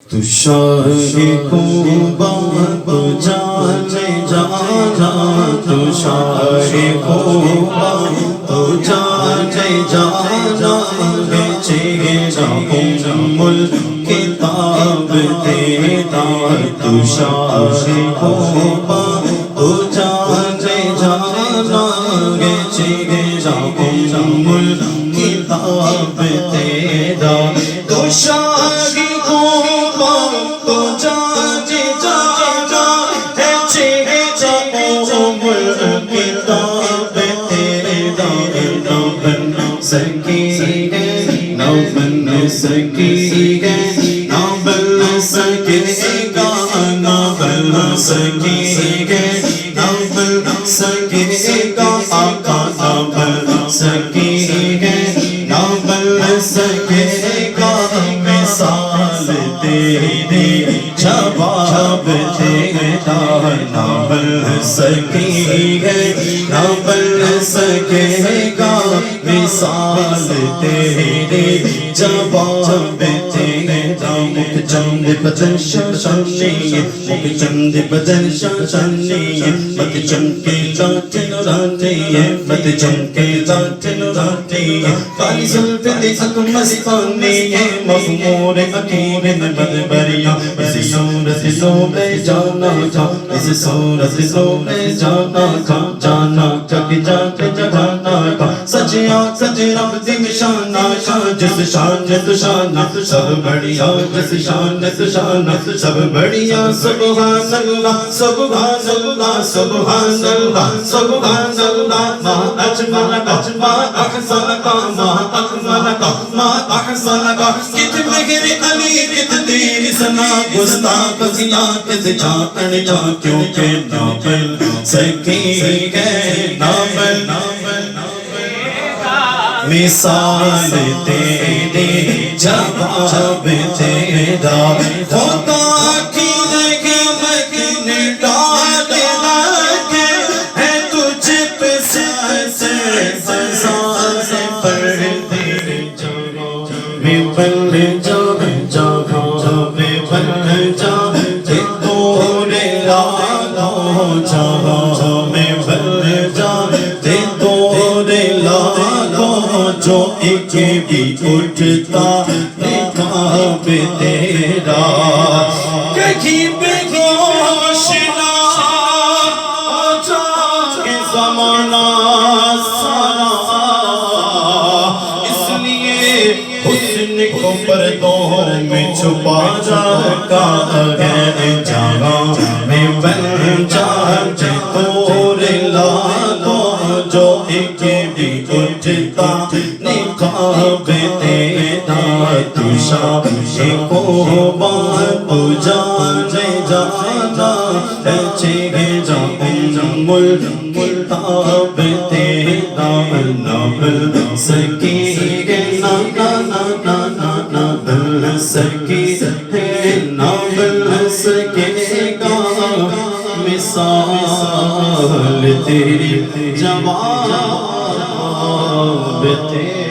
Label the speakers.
Speaker 1: تو شاہ خوبا تو جانے جانا، تو شاہ خوبا تو جانے جانا، بیچے جاؤں الکتاب تیرا، تو شاہ خوبا تو جانے جانا، بیچے جاؤں الکتاب تیرا، تو شاہ سکی ہے نہ بن سکی ہے، نہ بن سکے گا، نہ بن سکی ہے، نہ بن سکے گا، آقا نہ بن سکی ہے، نہ بن سکے گا، مثال تیری جواب تیرا، نہ بن سکی ہے، نہ بن سکے گا، مثال تیری جواب تیرا، مکھ چند بدن شاشانی، مکھ چند بدن شاشانی، مت چمکے ذات نورانی، مت چمکے ذات نورانی، کالی زلف دیکھ مستانی، مخمور عقیب نبض بریا، اس صورت لو میں جانا تھا، اس صورت لو میں جانا تھا، جانا چک جاتے جگانا تھا، سجیا سج رب دی نشانہ، جس شان جس شان سب بڑھیا، جس شان جس شان سب بڑھیا، سبحان اللہ سبحان اللہ سبحان اللہ سبحان اللہ، ما اجملک ما احسنک ما اکملک ما احسنک، کت مہر علی کت تیری ثنا، گستاخ کیا کت جھانکن جا، کیونکہ نہ بن سکی ہے، نہ بن مثال تیری جواب تیرا، خدا کی نعمت نے ڈال رکھے ہے تجھ پہ سزائے پردے، میں بن جا جہاں میں بن جا، تیرے راہوں جہاں میں بن جا، تیرے جو ایک بھی اٹھتا نکاب تیرا، کہیں پہ روشنا ہو جائے زمانہ سارا، اس لیے حسن کو پردوں میں چھپا رکھا ہے، جہاں میں بن جائے تورے لاگوں جو ایک بھی اٹھتا نقاب تیرا، تو شاہ خوبا تو جانے جانا، بیچے جاؤں الکتاب تیرا، نہ بن سکی ہے، نہ بن سکی ہے، نہ بن سکے گا، مثال تیری جواب تیرا۔